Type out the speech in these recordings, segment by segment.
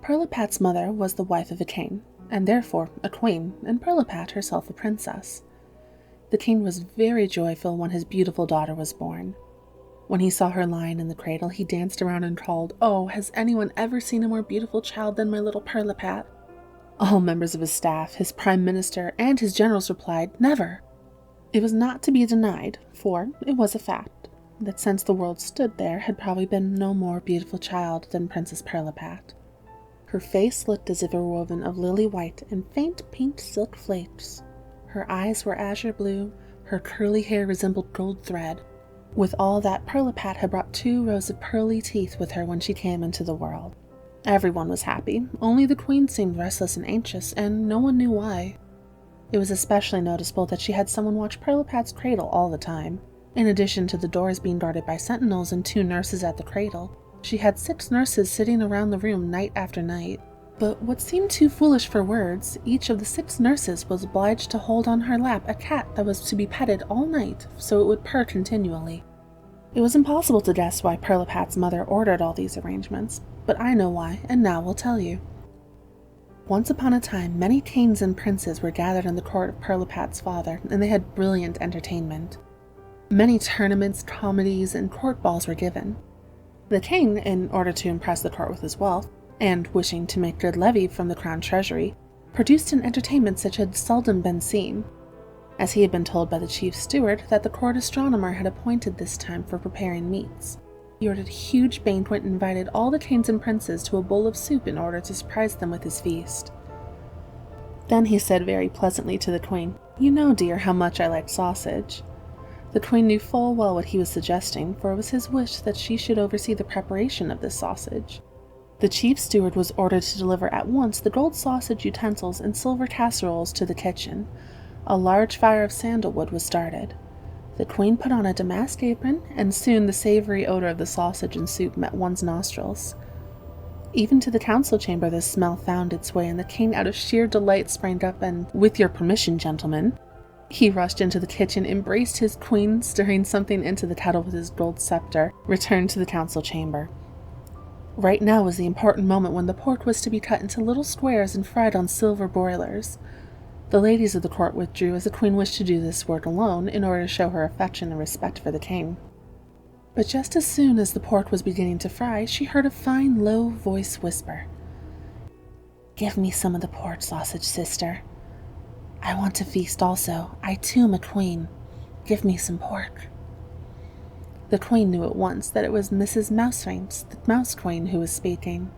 Pirlipat's mother was the wife of a king, and therefore a queen, and Pirlipat herself a princess. The king was very joyful when his beautiful daughter was born. When he saw her lying in the cradle, he danced around and called, "Oh, has anyone ever seen a more beautiful child than my little Pirlipat?" All members of his staff, his prime minister, and his generals replied, "Never." It was not to be denied, for it was a fact, that since the world stood there had probably been no more beautiful child than Princess Pirlipat. Her face looked as if it were woven of lily white and faint pink silk flakes. Her eyes were azure blue, her curly hair resembled gold thread. With all that, Pirlipat had brought 2 rows of pearly teeth with her when she came into the world. Everyone was happy, only the queen seemed restless and anxious, and no one knew why. It was especially noticeable that she had someone watch Pirlipat's cradle all the time. In addition to the doors being guarded by sentinels and 2 nurses at the cradle, she had 6 nurses sitting around the room night after night. But what seemed too foolish for words, each of the 6 nurses was obliged to hold on her lap a cat that was to be petted all night, so it would purr continually. It was impossible to guess why Pirlipat's mother ordered all these arrangements, but I know why, and now will tell you. Once upon a time, many kings and princes were gathered in the court of Pirlipat's father, and they had brilliant entertainment. Many tournaments, comedies, and court balls were given. The king, in order to impress the court with his wealth, and wishing to make good levy from the crown treasury, produced an entertainment such had seldom been seen, as he had been told by the chief steward that the court astronomer had appointed this time for preparing meats. He ordered a huge banquet and invited all the kings and princes to a bowl of soup in order to surprise them with his feast. Then he said very pleasantly to the queen, "You know, dear, how much I like sausage." The queen knew full well what he was suggesting, for it was his wish that she should oversee the preparation of this sausage. The chief steward was ordered to deliver at once the gold sausage utensils and silver casseroles to the kitchen. A large fire of sandalwood was started. The queen put on a damask apron, and soon the savory odor of the sausage and soup met one's nostrils. Even to the council chamber the smell found its way, and the king out of sheer delight sprang up and, "With your permission, gentlemen," he rushed into the kitchen, embraced his queen, stirring something into the kettle with his gold scepter, returned to the council chamber. Right now was the important moment when the pork was to be cut into little squares and fried on silver broilers. The ladies of the court withdrew, as the queen wished to do this work alone in order to show her affection and respect for the king. But just as soon as the pork was beginning to fry, she heard a fine, low voice whisper, "Give me some of the pork sausage, sister. I want to feast also. I too am a queen. Give me some pork." The queen knew at once that it was Mrs. Mouserings, the mouse queen, who was speaking.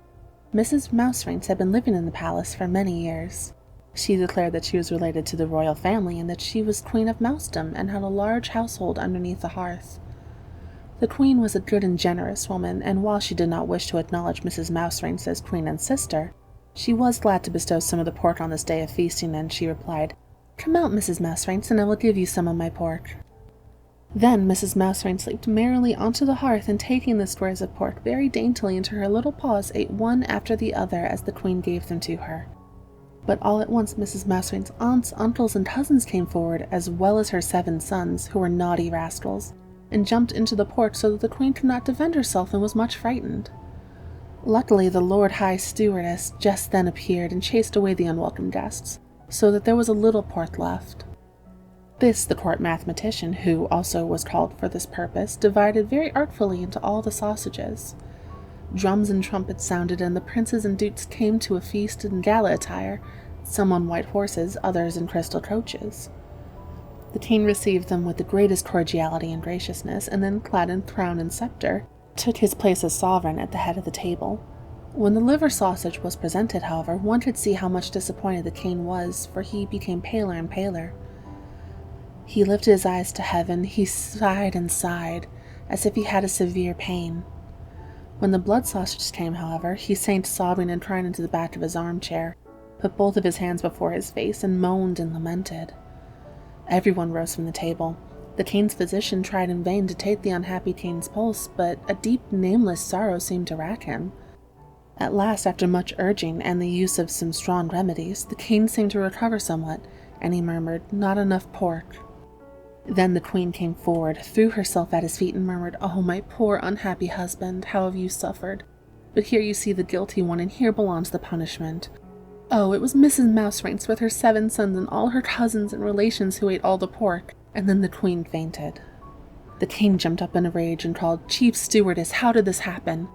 Mrs. Mouserings had been living in the palace for many years. She declared that she was related to the royal family and that she was queen of mousedom and had a large household underneath the hearth. The queen was a good and generous woman, and while she did not wish to acknowledge Mrs. Mouserings as queen and sister, she was glad to bestow some of the pork on this day of feasting, and she replied, "Come out, Mrs. Mouserings, and I will give you some of my pork." Then Mrs. Mouserings leaped merrily onto the hearth, and taking the squares of pork very daintily into her little paws, ate one after the other as the queen gave them to her. But all at once Mrs. Mouserings' aunts, uncles, and cousins came forward, as well as her 7 sons, who were naughty rascals, and jumped into the pork so that the queen could not defend herself and was much frightened. Luckily, the Lord High Stewardess just then appeared and chased away the unwelcome guests, so that there was a little pork left. This the court mathematician, who also was called for this purpose, divided very artfully into all the sausages. Drums and trumpets sounded, and the princes and dukes came to a feast in gala attire, some on white horses, others in crystal coaches. The king received them with the greatest cordiality and graciousness, and then, clad in crown and scepter, took his place as sovereign at the head of the table. When the liver sausage was presented, however, one could see how much disappointed the king was, for he became paler and paler. He lifted his eyes to heaven, he sighed and sighed, as if he had a severe pain. When the blood sausage came, however, he sank sobbing and crying into the back of his armchair, put both of his hands before his face, and moaned and lamented. Everyone rose from the table. The king's physician tried in vain to take the unhappy king's pulse, but a deep, nameless sorrow seemed to rack him. At last, after much urging and the use of some strong remedies, the king seemed to recover somewhat, and he murmured, "Not enough pork." Then the queen came forward, threw herself at his feet, and murmured, "Oh, my poor unhappy husband, how have you suffered? But here you see the guilty one, and here belongs the punishment. Oh, it was Mrs. Mouserinks with her 7 sons and all her cousins and relations who ate all the pork, and then the queen fainted. The king jumped up in a rage and called, "Chief Stewardess, how did this happen?"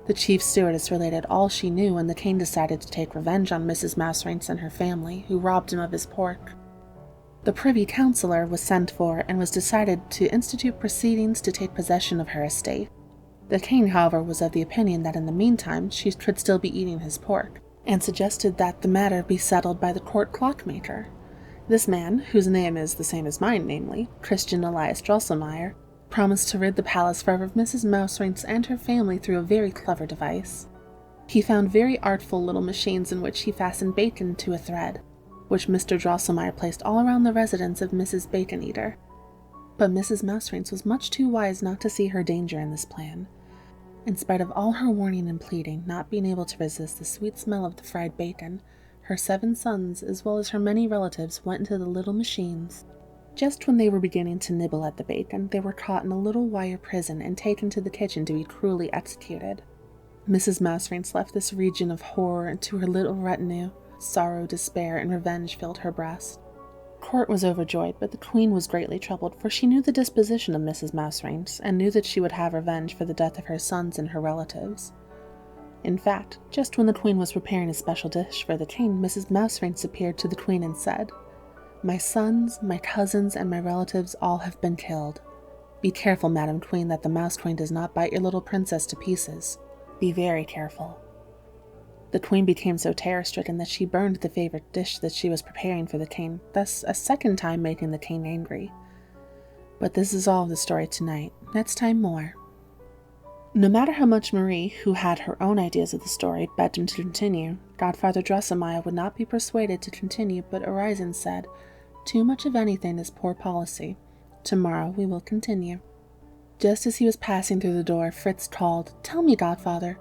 The chief stewardess related all she knew, and the king decided to take revenge on Mrs. Mouserinks and her family, who robbed him of his pork. The privy councillor was sent for, and was decided to institute proceedings to take possession of her estate. The king, however, was of the opinion that in the meantime she could still be eating his pork, and suggested that the matter be settled by the court clockmaker. This man, whose name is the same as mine, namely, Christian Elias Drosselmeyer, promised to rid the palace forever of Mrs. Mouserinks and her family through a very clever device. He found very artful little machines in which he fastened bacon to a thread, which Mr. Drosselmeyer placed all around the residence of Mrs. Bacon-Eater. But Mrs. Mouserinks was much too wise not to see her danger in this plan. In spite of all her warning and pleading, not being able to resist the sweet smell of the fried bacon, her 7 sons, as well as her many relatives, went into the little machines. Just when they were beginning to nibble at the bacon, they were caught in a little wire prison and taken to the kitchen to be cruelly executed. Mrs. Mouserinks left this region of horror to her little retinue. Sorrow, despair, and revenge filled her breast. Court was overjoyed, but the queen was greatly troubled, for she knew the disposition of Mrs. Mouserinks, and knew that she would have revenge for the death of her sons and her relatives. In fact, just when the queen was preparing a special dish for the king, Mrs. Mouserinks appeared to the queen and said, "My sons, my cousins, and my relatives all have been killed. Be careful, Madam Queen, that the Mouse Queen does not bite your little princess to pieces. Be very careful." The queen became so terror-stricken that she burned the favorite dish that she was preparing for the king, thus a second time making the king angry. But this is all of the story tonight. Next time, more. No matter how much Marie, who had her own ideas of the story, begged him to continue, Godfather Drosselmeyer would not be persuaded to continue, but arising said, "Too much of anything is poor policy. Tomorrow we will continue." Just as he was passing through the door, Fritz called, "Tell me, Godfather,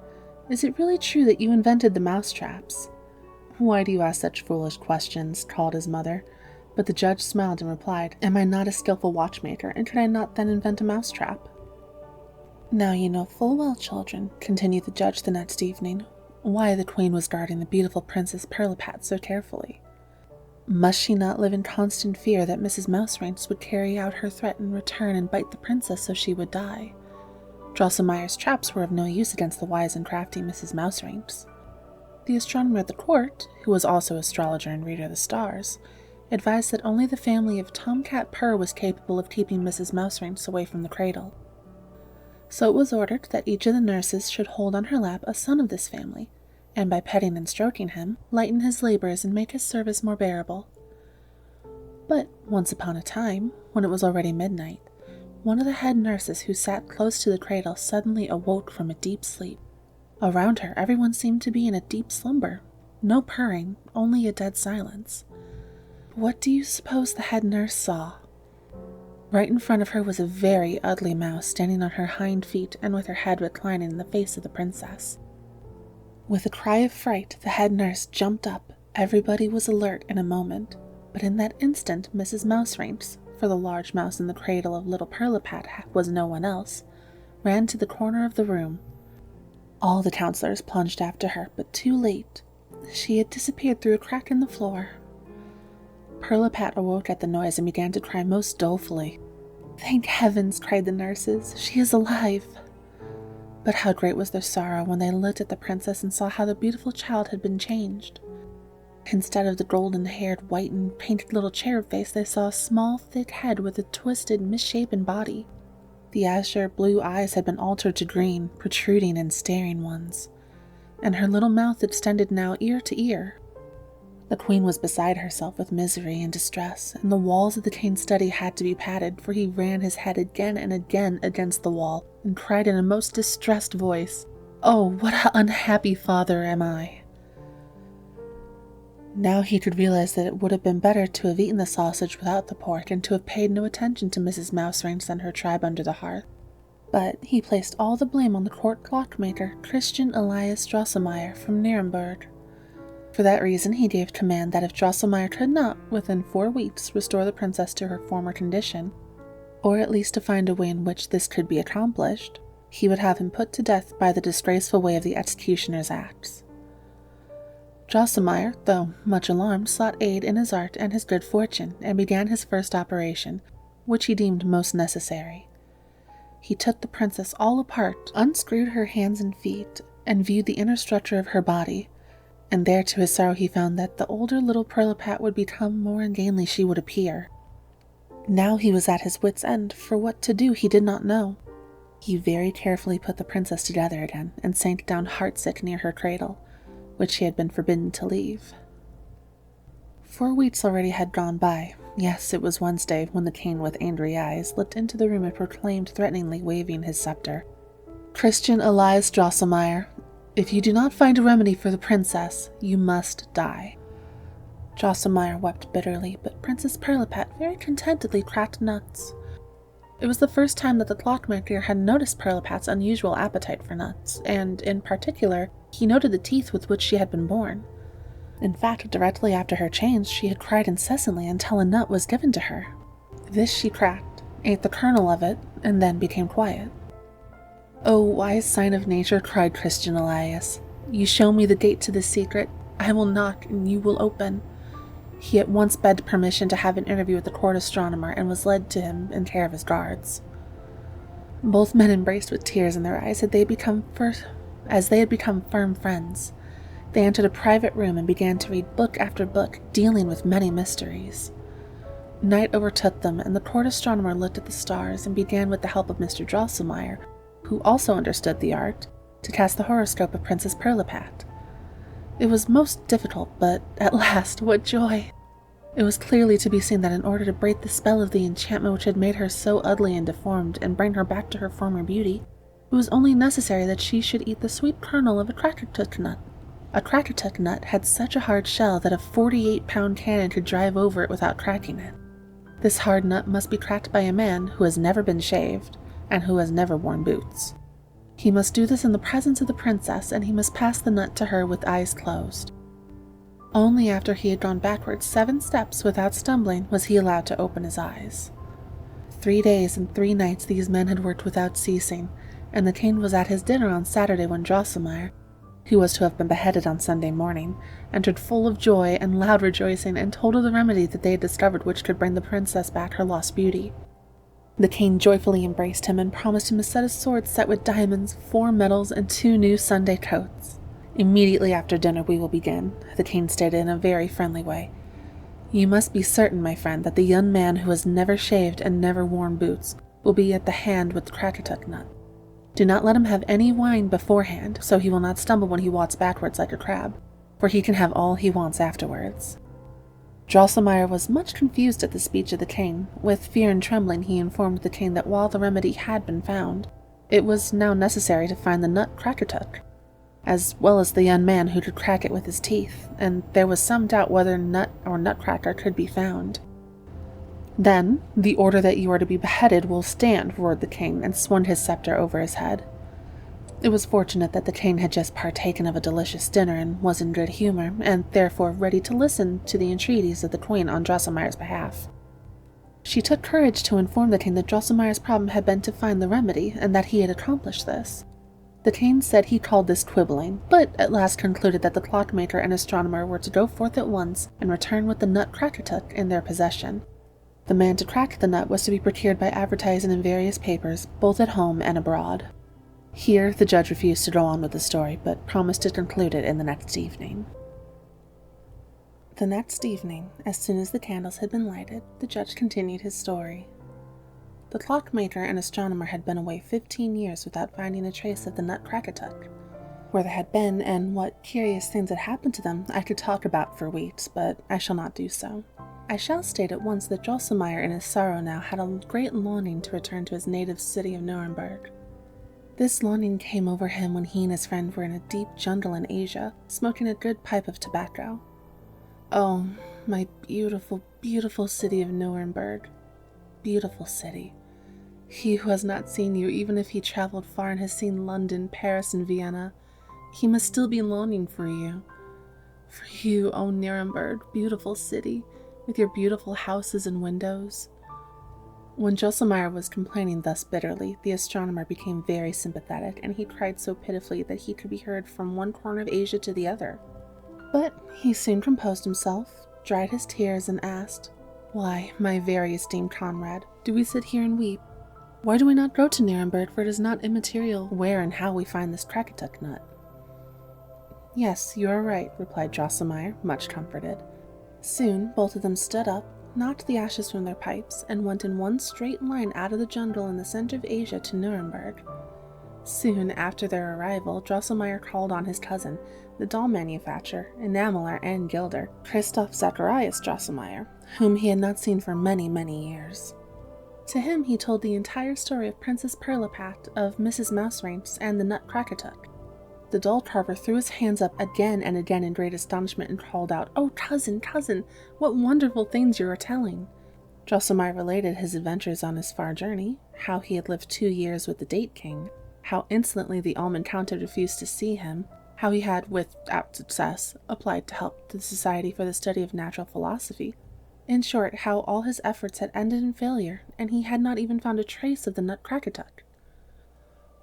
is it really true that you invented the mouse-traps?" "Why do you ask such foolish questions?" called his mother. But the judge smiled and replied, "Am I not a skillful watchmaker, and could I not then invent a mouse-trap?" "Now you know full well, children," continued the judge the next evening, "why the queen was guarding the beautiful Princess Pirlipat so carefully. Must she not live in constant fear that Mrs. Mouserinks would carry out her threat in return and bite the princess so she would die? Drosselmeyer's traps were of no use against the wise and crafty Mrs. Mouserinks. The astronomer at the court, who was also astrologer and reader of the stars, advised that only the family of Tomcat Purr was capable of keeping Mrs. Mouserinks away from the cradle. So it was ordered that each of the nurses should hold on her lap a son of this family, and by petting and stroking him, lighten his labors and make his service more bearable. But once upon a time, when it was already midnight, one of the head nurses who sat close to the cradle suddenly awoke from a deep sleep. Around her, everyone seemed to be in a deep slumber. No purring, only a dead silence. What do you suppose the head nurse saw? Right in front of her was a very ugly mouse standing on her hind feet and with her head reclining in the face of the princess. With a cry of fright, the head nurse jumped up. Everybody was alert in a moment, but in that instant Mrs. Mouserinks, for the large mouse in the cradle of little Pirlipat was no one else, ran to the corner of the room. All the counselors plunged after her, but too late. She had disappeared through a crack in the floor. Pirlipat awoke at the noise and began to cry most dolefully. "Thank heavens," cried the nurses, "she is alive." But how great was their sorrow when they looked at the princess and saw how the beautiful child had been changed. Instead of the golden-haired, whitened, painted little cherub face, they saw a small, thick head with a twisted, misshapen body. The azure blue eyes had been altered to green, protruding and staring ones, and her little mouth extended now ear to ear. The queen was beside herself with misery and distress, and the walls of the king's study had to be patted, for he ran his head again and again against the wall, and cried in a most distressed voice, "Oh, what an unhappy father am I!" Now he could realize that it would have been better to have eaten the sausage without the pork, and to have paid no attention to Mrs. Mouserinks and her tribe under the hearth. But he placed all the blame on the court clockmaker, Christian Elias Drosselmeyer from Nuremberg. For that reason, he gave command that if Drosselmeyer could not, within 4 weeks, restore the princess to her former condition, or at least to find a way in which this could be accomplished, he would have him put to death by the disgraceful way of the executioner's axe. Drosselmeyer, though much alarmed, sought aid in his art and his good fortune, and began his first operation, which he deemed most necessary. He took the princess all apart, unscrewed her hands and feet, and viewed the inner structure of her body, and there to his sorrow he found that the older little Pirlipat would become more ungainly she would appear. Now he was at his wit's end, for what to do he did not know. He very carefully put the princess together again, and sank down heartsick near her cradle, which she had been forbidden to leave. 4 weeks already had gone by. Yes, it was Wednesday when the king with angry eyes looked into the room and proclaimed threateningly, waving his scepter, "Christian Elias Drosselmeyer, if you do not find a remedy for the princess, you must die." Drosselmeyer wept bitterly, but Princess Pirlipat very contentedly cracked nuts. It was the first time that the clockmaker had noticed Pirlipat's unusual appetite for nuts, and, in particular, he noted the teeth with which she had been born. In fact, directly after her change, she had cried incessantly until a nut was given to her. This she cracked, ate the kernel of it, and then became quiet. "O wise sign of nature," cried Christian Elias, "you show me the gate to the secret. I will knock, and you will open." He at once begged permission to have an interview with the court astronomer, and was led to him in care of his guards. Both men embraced with tears in their eyes as they had become firm friends. They entered a private room and began to read book after book, dealing with many mysteries. Night overtook them, and the court astronomer looked at the stars and began, with the help of Mr. Drosselmeyer, who also understood the art, to cast the horoscope of Princess Pirlipat. It was most difficult, but at last, what joy! It was clearly to be seen that in order to break the spell of the enchantment which had made her so ugly and deformed, and bring her back to her former beauty, it was only necessary that she should eat the sweet kernel of a crackertuck nut. A crackertuck nut had such a hard shell that a 48-pound cannon could drive over it without cracking it. This hard nut must be cracked by a man who has never been shaved, and who has never worn boots. He must do this in the presence of the princess, and he must pass the nut to her with eyes closed. Only after he had gone backwards 7 steps without stumbling was he allowed to open his eyes. 3 days and 3 nights these men had worked without ceasing, and the king was at his dinner on Saturday when Drosselmeyer, who was to have been beheaded on Sunday morning, entered full of joy and loud rejoicing, and told of the remedy that they had discovered which could bring the princess back her lost beauty. The king joyfully embraced him and promised him a set of swords set with diamonds, 4 medals, and 2 new Sunday coats. "Immediately after dinner we will begin," the king stated in a very friendly way. "You must be certain, my friend, that the young man who has never shaved and never worn boots will be at the hand with the crackertuck nut. Do not let him have any wine beforehand, so he will not stumble when he walks backwards like a crab, for he can have all he wants afterwards." Drosselmeyer was much confused at the speech of the king. With fear and trembling he informed the king that while the remedy had been found, it was now necessary to find the nut crackertuck, as well as the young man who could crack it with his teeth, and there was some doubt whether nut or nutcracker could be found. "Then, the order that you are to be beheaded will stand," roared the king, and swung his scepter over his head. It was fortunate that the king had just partaken of a delicious dinner and was in good humor, and therefore ready to listen to the entreaties of the queen on Drosselmeyer's behalf. She took courage to inform the king that Drosselmeyer's problem had been to find the remedy, and that he had accomplished this. The king said he called this quibbling, but at last concluded that the clockmaker and astronomer were to go forth at once and return with the nut crackertuck in their possession. The man to crack the nut was to be procured by advertising in various papers, both at home and abroad. Here the judge refused to go on with the story, but promised to conclude it in the next evening. The next evening, as soon as the candles had been lighted, the judge continued his story. The clockmaker and astronomer had been away 15 years without finding a trace of the nut crackertuck. Where they had been, and what curious things had happened to them, I could talk about for weeks, but I shall not do so. I shall state at once that Drosselmeyer in his sorrow now had a great longing to return to his native city of Nuremberg. This longing came over him when he and his friend were in a deep jungle in Asia, smoking a good pipe of tobacco. Oh, my beautiful, beautiful city of Nuremberg. Beautiful city. He who has not seen you, even if he traveled far and has seen London, Paris, and Vienna, he must still be longing for you. For you, oh Nuremberg, beautiful city, with your beautiful houses and windows. When Drosselmeyer was complaining thus bitterly, the astronomer became very sympathetic, and he cried so pitifully that he could be heard from one corner of Asia to the other. But he soon composed himself, dried his tears, and asked, "Why, my very esteemed comrade, do we sit here and weep? Why do we not go to Nuremberg, for it is not immaterial where and how we find this Krakatuk nut?" "Yes, you are right," replied Drosselmeyer, much comforted. Soon both of them stood up, knocked the ashes from their pipes, and went in one straight line out of the jungle in the center of Asia to Nuremberg. Soon after their arrival, Drosselmeyer called on his cousin, the doll manufacturer, enameler, and gilder, Christoph Zacharias Drosselmeyer, whom he had not seen for many, many years. To him he told the entire story of Princess Pirlipat, of Mrs. Mouseranks, and the Nutcracker. The doll carver threw his hands up again and again in great astonishment and called out, "Oh, cousin, cousin, what wonderful things you are telling!" Drosselmeyer related his adventures on his far journey, how he had lived 2 years with the Date King, how insolently the almond count had refused to see him, how he had, without success, applied to help the Society for the Study of Natural Philosophy. In short, how all his efforts had ended in failure, and he had not even found a trace of the Nutcracker.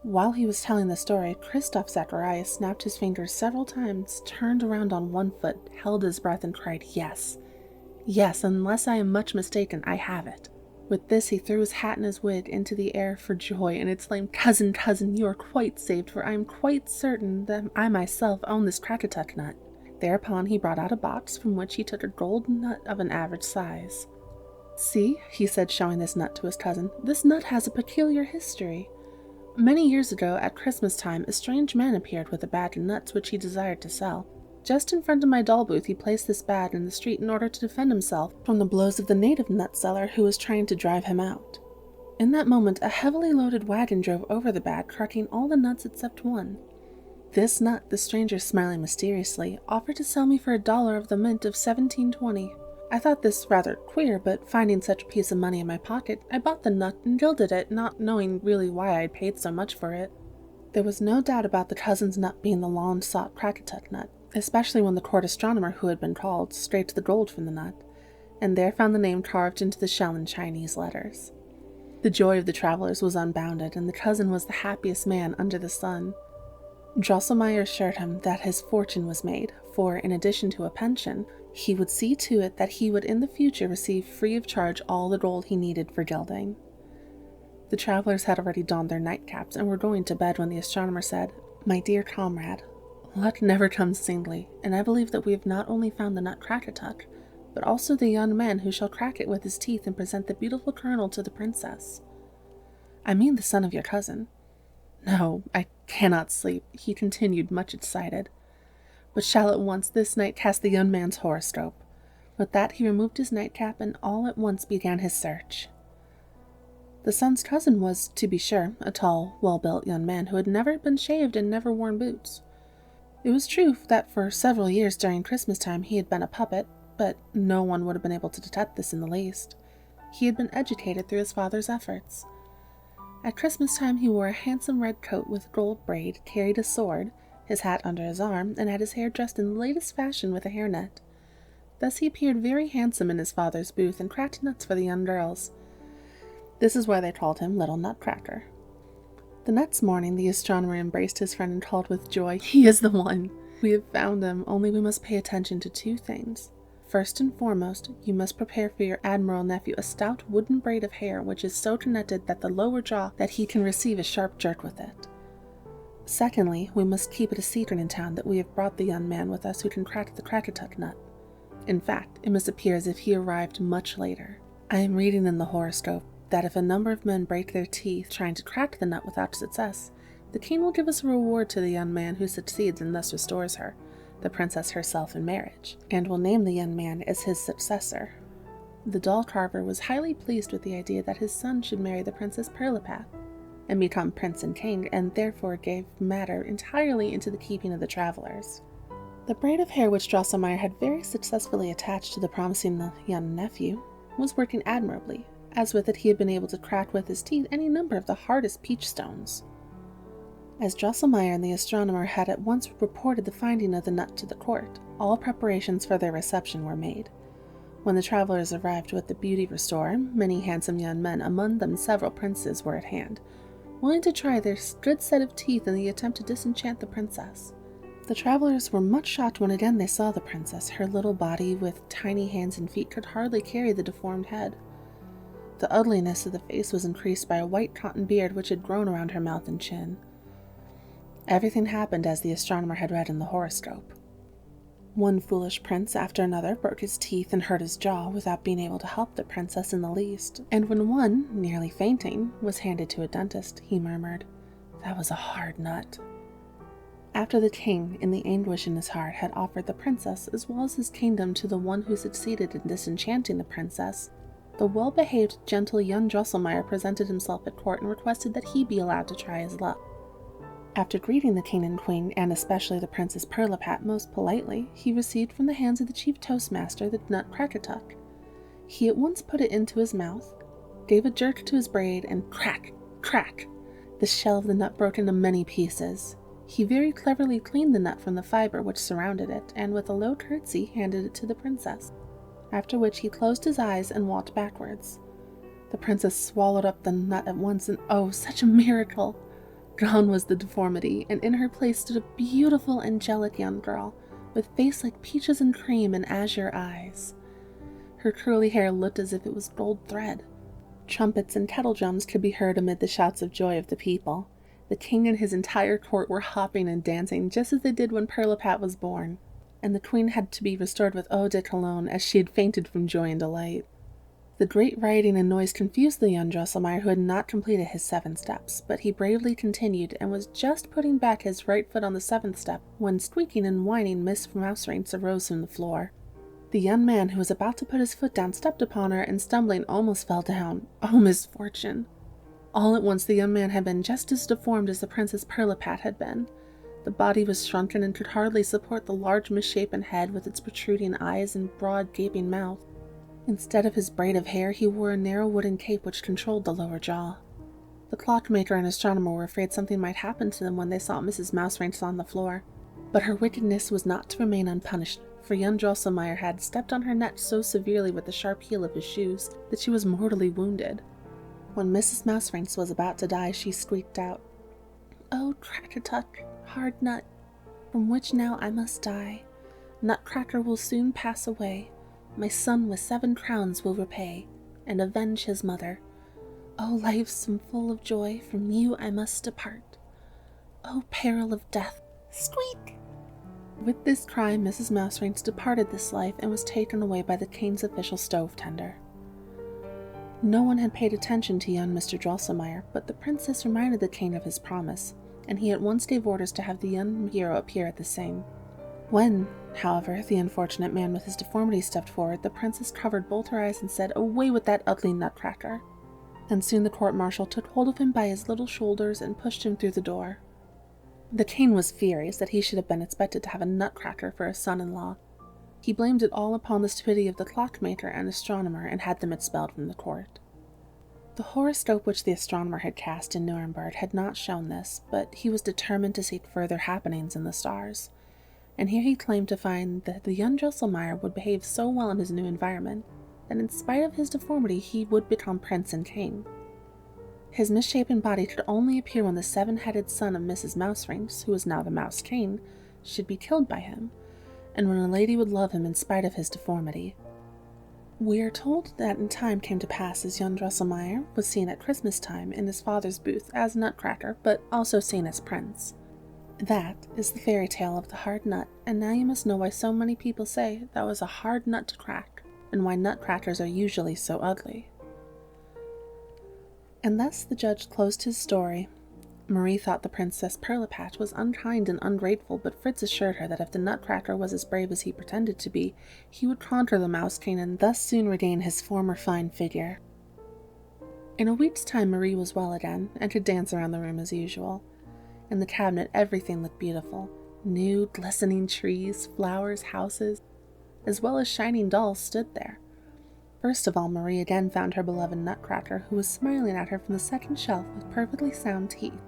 While he was telling the story, Christoph Zacharias snapped his fingers several times, turned around on one foot, held his breath, and cried, "Yes! Yes, unless I am much mistaken, I have it." With this he threw his hat and his wig into the air for joy, and exclaimed, "Cousin, cousin, you are quite saved, for I am quite certain that I myself own this Krakatuk nut." Thereupon he brought out a box, from which he took a gold nut of an average size. "See," he said, showing this nut to his cousin, "this nut has a peculiar history. Many years ago, at Christmas time, a strange man appeared with a bag of nuts which he desired to sell. Just in front of my doll booth he placed this bag in the street in order to defend himself from the blows of the native nut seller who was trying to drive him out. In that moment a heavily loaded wagon drove over the bag, carting all the nuts except one. This nut, the stranger, smiling mysteriously, offered to sell me for $1 of the mint of 1720. I thought this rather queer, but finding such a piece of money in my pocket, I bought the nut and gilded it, not knowing really why I had paid so much for it." There was no doubt about the cousin's nut being the long-sought Krakatuk nut, especially when the court astronomer who had been called scraped the gold from the nut, and there found the name carved into the shell in Chinese letters. The joy of the travelers was unbounded, and the cousin was the happiest man under the sun. Drosselmeyer assured him that his fortune was made, for in addition to a pension, he would see to it that he would in the future receive free of charge all the gold he needed for gilding. The travelers had already donned their nightcaps and were going to bed when the astronomer said, "My dear comrade, luck never comes singly, and I believe that we have not only found the Nutcracker, but also the young man who shall crack it with his teeth and present the beautiful kernel to the princess. I mean the son of your cousin. No, I cannot sleep," he continued, much excited, "but shall at once this night cast the young man's horoscope." With that he removed his nightcap and all at once began his search. The son's cousin was, to be sure, a tall, well-built young man who had never been shaved and never worn boots. It was true that for several years during Christmas time he had been a puppet, but no one would have been able to detect this in the least. He had been educated through his father's efforts. At Christmas time he wore a handsome red coat with gold braid, carried a sword, his hat under his arm, and had his hair dressed in the latest fashion with a hairnet. Thus he appeared very handsome in his father's booth and cracked nuts for the young girls. This is why they called him Little Nutcracker. The next morning the astronomer embraced his friend and called with joy, "He is the one! We have found him, only we must pay attention to 2 things. First and foremost, you must prepare for your admiral nephew a stout wooden braid of hair which is so connected that the lower jaw that he can receive a sharp jerk with it. Secondly, we must keep it a secret in town that we have brought the young man with us who can crack the Krakatuk nut. In fact, it must appear as if he arrived much later. I am reading in the horoscope that if a number of men break their teeth trying to crack the nut without success, the king will give us a reward to the young man who succeeds and thus restores her, the princess herself, in marriage, and will name the young man as his successor." The doll carver was highly pleased with the idea that his son should marry the Princess Pirlipat and become prince and king, and therefore gave matter entirely into the keeping of the travelers. The braid of hair which Drosselmeyer had very successfully attached to the promising young nephew was working admirably, as with it he had been able to crack with his teeth any number of the hardest peach stones. As Drosselmeyer and the astronomer had at once reported the finding of the nut to the court, all preparations for their reception were made. When the travelers arrived with the beauty restorer, many handsome young men, among them several princes, were at hand, willing to try their good set of teeth in the attempt to disenchant the princess. The travelers were much shocked when again they saw the princess. Her little body with tiny hands and feet could hardly carry the deformed head. The ugliness of the face was increased by a white cotton beard which had grown around her mouth and chin. Everything happened as the astronomer had read in the horoscope. One foolish prince after another broke his teeth and hurt his jaw without being able to help the princess in the least, and when one, nearly fainting, was handed to a dentist, he murmured, "That was a hard nut." After the king, in the anguish in his heart, had offered the princess as well as his kingdom to the one who succeeded in disenchanting the princess, the well-behaved, gentle young Drosselmeyer presented himself at court and requested that he be allowed to try his luck. After greeting the king and queen, and especially the Princess Pirlipat, most politely, he received from the hands of the chief toastmaster the Nutcracker. He at once put it into his mouth, gave a jerk to his braid, and crack, crack, the shell of the nut broke into many pieces. He very cleverly cleaned the nut from the fiber which surrounded it, and with a low curtsy handed it to the princess, after which he closed his eyes and walked backwards. The princess swallowed up the nut at once, and oh, such a miracle! Gone was the deformity, and in her place stood a beautiful, angelic young girl, with face like peaches and cream and azure eyes. Her curly hair looked as if it was gold thread. Trumpets and kettle drums could be heard amid the shouts of joy of the people. The king and his entire court were hopping and dancing, just as they did when Pirlipat was born, and the queen had to be restored with eau de cologne, as she had fainted from joy and delight. The great rioting and noise confused the young Drosselmeyer, who had not completed his 7 steps, but he bravely continued, and was just putting back his right foot on the 7th step, when squeaking and whining Miss Mouserings arose from the floor. The young man who was about to put his foot down stepped upon her, and stumbling almost fell down. Oh, misfortune! All at once the young man had been just as deformed as the Princess Pirlipat had been. The body was shrunken and could hardly support the large misshapen head with its protruding eyes and broad gaping mouth. Instead of his braid of hair, he wore a narrow wooden cape which controlled the lower jaw. The clockmaker and astronomer were afraid something might happen to them when they saw Mrs. Mouserings on the floor, but her wickedness was not to remain unpunished, for young Drosselmeyer had stepped on her neck so severely with the sharp heel of his shoes that she was mortally wounded. When Mrs. Mouserings was about to die, she squeaked out, "Oh, Crackatuck, hard nut, from which now I must die. Nutcracker will soon pass away. My son with 7 crowns will repay, and avenge his mother. O life so full of joy, from you I must depart. O peril of death, squeak!" With this cry, Mrs. Mouserings departed this life and was taken away by the king's official stove tender. No one had paid attention to young Mr. Drosselmeyer, but the princess reminded the king of his promise, and he at once gave orders to have the young hero appear at the same. When, however, the unfortunate man with his deformity stepped forward, the princess covered both her eyes and said, "Away with that ugly Nutcracker!" And soon the court-martial took hold of him by his little shoulders and pushed him through the door. The king was furious that he should have been expected to have a Nutcracker for a son-in-law. He blamed it all upon the stupidity of the clockmaker and astronomer, and had them expelled from the court. The horoscope which the astronomer had cast in Nuremberg had not shown this, but he was determined to seek further happenings in the stars, and here he claimed to find that the young Drosselmeyer would behave so well in his new environment that in spite of his deformity he would become prince and king. His misshapen body could only appear when the 7-headed son of Mrs. Mouserings, who was now the Mouse King, should be killed by him, and when a lady would love him in spite of his deformity. We are told that in time came to pass as young Drosselmeyer was seen at Christmas time in his father's booth as Nutcracker, but also seen as prince. That is the fairy tale of the hard nut, and now you must know why so many people say that was a hard nut to crack, and why nutcrackers are usually so ugly. And thus the judge closed his story. Marie thought the Princess Pirlipat was unkind and ungrateful, but Fritz assured her that if the Nutcracker was as brave as he pretended to be, he would conquer the Mouse King and thus soon regain his former fine figure. In a week's time Marie was well again, and could dance around the room as usual. In the cabinet everything looked beautiful. New, glistening trees, flowers, houses, as well as shining dolls stood there. First of all, Marie again found her beloved Nutcracker, who was smiling at her from the second shelf with perfectly sound teeth.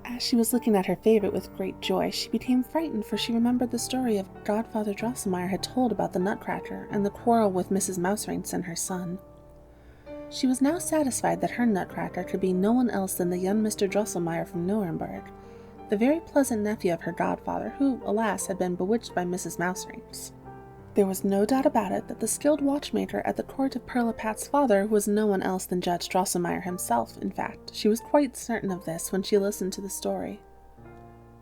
As she was looking at her favorite with great joy, she became frightened, for she remembered the story of Godfather Drosselmeyer had told about the Nutcracker and the quarrel with Mrs. Mouserings and her son. She was now satisfied that her Nutcracker could be no one else than the young Mr. Drosselmeyer from Nuremberg, the very pleasant nephew of her godfather, who, alas, had been bewitched by Mrs. Mouserings. There was no doubt about it that the skilled watchmaker at the court of Pirlipat's father was no one else than Judge Drosselmeyer himself. In fact, she was quite certain of this when she listened to the story.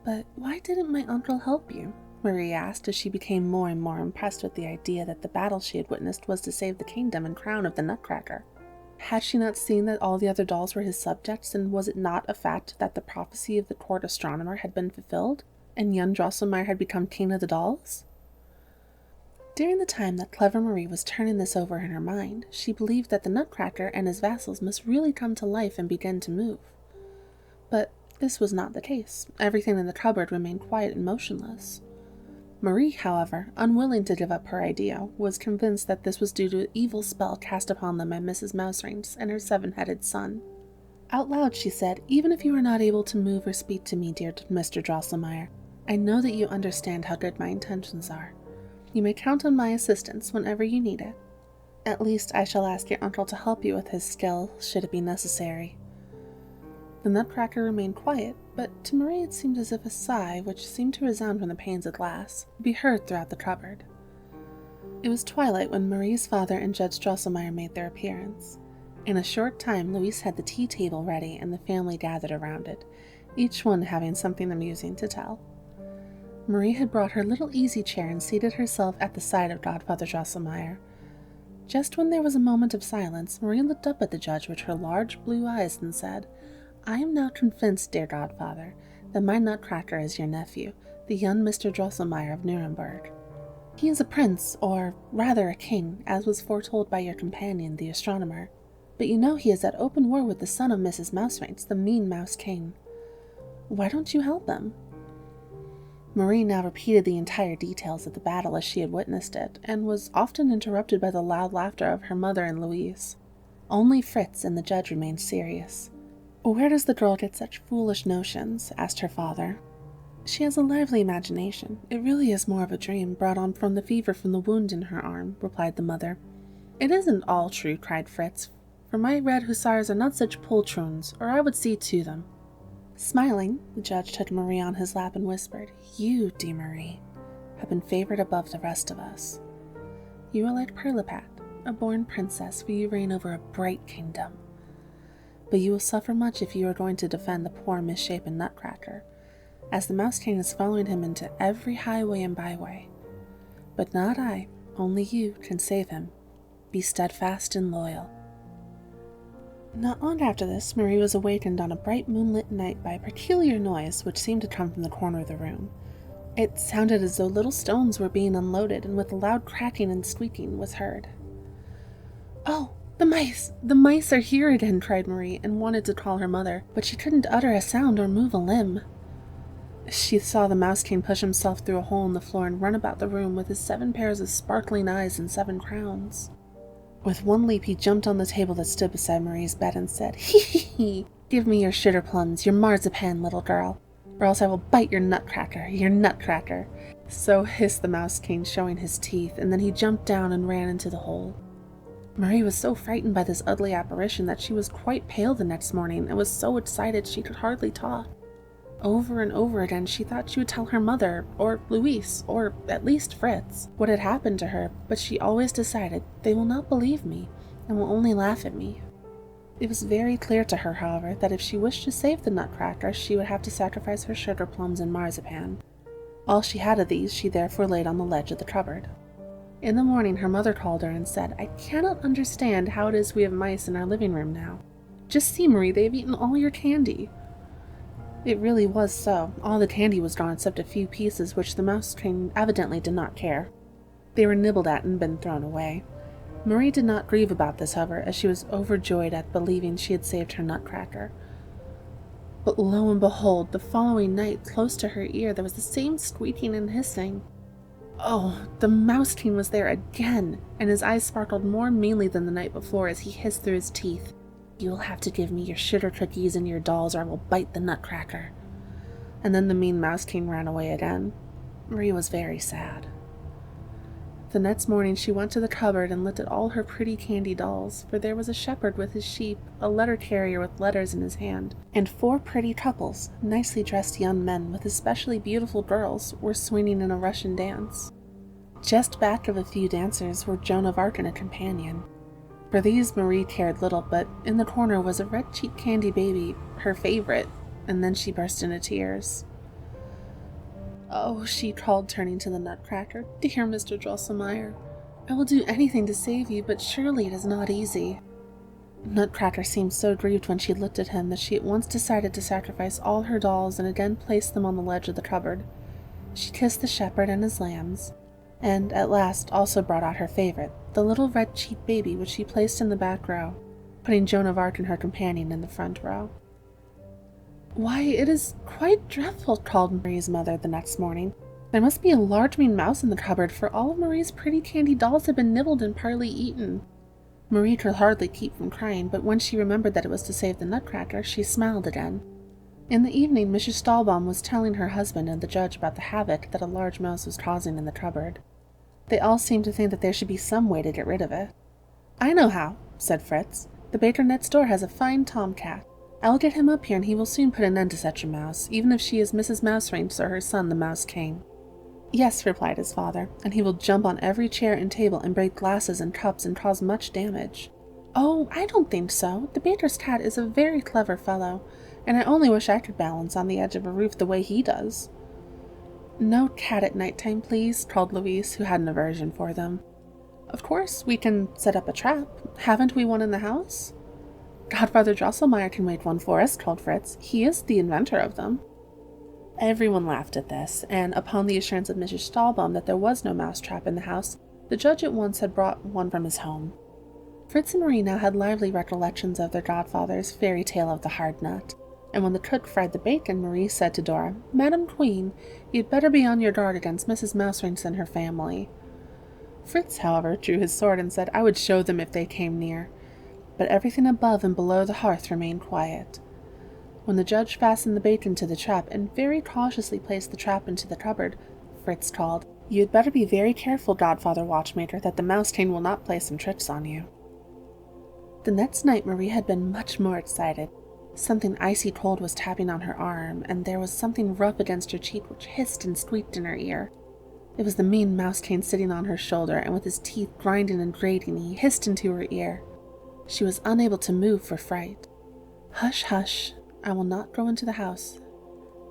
"But why didn't my uncle help you?" Marie asked, as she became more and more impressed with the idea that the battle she had witnessed was to save the kingdom and crown of the Nutcracker. Had she not seen that all the other dolls were his subjects, and was it not a fact that the prophecy of the court astronomer had been fulfilled, and young Drosselmeyer had become king of the dolls? During the time that clever Marie was turning this over in her mind, she believed that the Nutcracker and his vassals must really come to life and begin to move. But this was not the case. Everything in the cupboard remained quiet and motionless. Marie, however, unwilling to give up her idea, was convinced that this was due to an evil spell cast upon them by Mrs. Mouserings and her 7-headed son. Out loud she said, "Even if you are not able to move or speak to me, dear Mr. Drosselmeyer, I know that you understand how good my intentions are. You may count on my assistance whenever you need it. At least I shall ask your uncle to help you with his skill, should it be necessary." The Nutcracker remained quiet, but to Marie it seemed as if a sigh, which seemed to resound from the panes of glass, could be heard throughout the cupboard. It was twilight when Marie's father and Judge Drosselmeyer made their appearance. In a short time, Louise had the tea table ready and the family gathered around it, each one having something amusing to tell. Marie had brought her little easy chair and seated herself at the side of Godfather Drosselmeyer. Just when there was a moment of silence, Marie looked up at the judge with her large blue eyes and said, "I am now convinced, dear godfather, that my Nutcracker is your nephew, the young Mr. Drosselmeyer of Nuremberg. He is a prince, or rather a king, as was foretold by your companion, the astronomer. But you know he is at open war with the son of Mrs. Mouserings, the mean Mouse King. Why don't you help him?" Marie now repeated the entire details of the battle as she had witnessed it, and was often interrupted by the loud laughter of her mother and Louise. Only Fritz and the judge remained serious. "Where does the girl get such foolish notions?" asked her father. "She has a lively imagination. It really is more of a dream, brought on from the fever from the wound in her arm," replied the mother. "It isn't all true," cried Fritz, "for my red hussars are not such poltroons, or I would see to them." Smiling, the judge took Marie on his lap and whispered, "You, dear Marie, have been favored above the rest of us. You are like Pirlipat, a born princess, for you reign over a bright kingdom. But you will suffer much if you are going to defend the poor misshapen Nutcracker, as the Mouse King is following him into every highway and byway. But not I, only you can save him. Be steadfast and loyal." Not long after this, Marie was awakened on a bright moonlit night by a peculiar noise which seemed to come from the corner of the room. It sounded as though little stones were being unloaded, and with a loud cracking and squeaking was heard. "Oh, the mice! The mice are here again!" cried Marie, and wanted to call her mother, but she couldn't utter a sound or move a limb. She saw the Mouse King push himself through a hole in the floor and run about the room with his 7 pairs of sparkling eyes and 7 crowns. With one leap he jumped on the table that stood beside Marie's bed and said, "Hee hee hee! Give me your sugar plums, your marzipan, little girl, or else I will bite your Nutcracker, your Nutcracker." So hissed the Mouse King, showing his teeth, and then he jumped down and ran into the hole. Marie was so frightened by this ugly apparition that she was quite pale the next morning, and was so excited she could hardly talk. Over and over again she thought she would tell her mother, or Louise, or at least Fritz, what had happened to her, but she always decided, "They will not believe me, and will only laugh at me." It was very clear to her, however, that if she wished to save the Nutcracker, she would have to sacrifice her sugar plums and marzipan. All she had of these she therefore laid on the ledge of the cupboard. In the morning her mother called her and said, "I cannot understand how it is we have mice in our living room now. Just see, Marie, they have eaten all your candy." It really was so. All the candy was gone except a few pieces which the Mouse King evidently did not care. They were nibbled at and been thrown away. Marie did not grieve about this, however, as she was overjoyed at believing she had saved her Nutcracker. But lo and behold, the following night, close to her ear, there was the same squeaking and hissing. Oh, the Mouse King was there again, and his eyes sparkled more meanly than the night before as he hissed through his teeth, "You will have to give me your sugar cookies and your dolls, or I will bite the Nutcracker." and then the mean mouse king ran away again. Marie was very sad. The next morning she went to the cupboard and looked at all her pretty candy dolls, for there was a shepherd with his sheep, a letter carrier with letters in his hand, and 4 pretty couples, nicely dressed young men with especially beautiful girls, were swinging in a Russian dance. Just back of a few dancers were Joan of Arc and a companion. For these Marie cared little, but in the corner was a red-cheeked candy baby, her favorite, and then she burst into tears. "Oh," she called, turning to the Nutcracker, "dear Mr. Drosselmeyer, I will do anything to save you, but surely it is not easy." Nutcracker seemed so grieved when she looked at him that she at once decided to sacrifice all her dolls and again placed them on the ledge of the cupboard. She kissed the shepherd and his lambs, and at last also brought out her favorite, the little red-cheeked baby, which she placed in the back row, putting Joan of Arc and her companion in the front row. "Why, it is quite dreadful," called Marie's mother the next morning. "There must be a large mean mouse in the cupboard, for all of Marie's pretty candy dolls have been nibbled and partly eaten." Marie could hardly keep from crying, but when she remembered that it was to save the Nutcracker, she smiled again. In the evening, Mrs. Stahlbaum was telling her husband and the judge about the havoc that a large mouse was causing in the cupboard. They all seemed to think that there should be some way to get rid of it. "I know how," said Fritz. "The baker next door has a fine tomcat. I will get him up here and he will soon put an end to such a mouse, even if she is Mrs. Mouserange or her son the Mouse King." "Yes," replied his father, "and he will jump on every chair and table and break glasses and cups and cause much damage." "Oh, I don't think so. The baker's cat is a very clever fellow, and I only wish I could balance on the edge of a roof the way he does." "No cat at night time, please," called Louise, who had an aversion for them. "Of course, we can set up a trap. Haven't we one in the house?" "Godfather Drosselmeyer can make one for us," called Fritz. "He is the inventor of them." Everyone laughed at this, and upon the assurance of Mrs. Stahlbaum that there was no mouse-trap in the house, the judge at once had brought one from his home. Fritz and Marie now had lively recollections of their godfather's fairy tale of the hard nut, and when the cook fried the bacon, Marie said to Dora, "Madam Queen, you'd better be on your guard against Mrs. Mouserange and her family." Fritz, however, drew his sword and said, "I would show them if they came near." But everything above and below the hearth remained quiet. When the judge fastened the bacon to the trap and very cautiously placed the trap into the cupboard, Fritz called, "You had better be very careful, Godfather Watchmaker, that the Mouse King will not play some tricks on you." The next night Marie had been much more excited. Something icy cold was tapping on her arm, and there was something rough against her cheek which hissed and squeaked in her ear. It was the mean Mouse King sitting on her shoulder, and with his teeth grinding and grating, he hissed into her ear. She was unable to move for fright. "Hush, hush, I will not go into the house.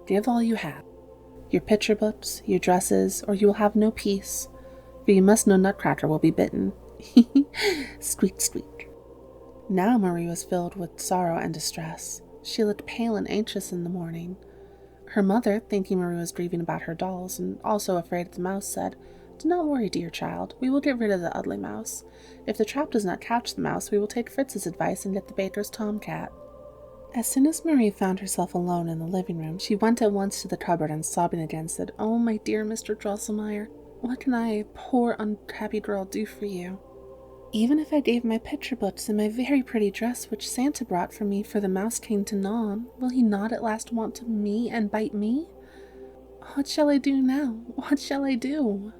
Give all you have, your picture books, your dresses, or you will have no peace, for you must know Nutcracker will be bitten." Squeak, squeak. Now Marie was filled with sorrow and distress. She looked pale and anxious in the morning. Her mother, thinking Marie was grieving about her dolls, and also afraid of the mouse, said, "Do not worry, dear child. We will get rid of the ugly mouse. If the trap does not catch the mouse, we will take Fritz's advice and get the baker's tomcat." As soon as Marie found herself alone in the living room, she went at once to the cupboard and, sobbing again, said, "Oh, my dear Mr. Drosselmeyer, what can I, a poor unhappy girl, do for you? Even if I gave my picture books and my very pretty dress which Santa brought for me for the Mouse King to gnaw on, will he not at last want to me and bite me? What shall I do now? What shall I do?"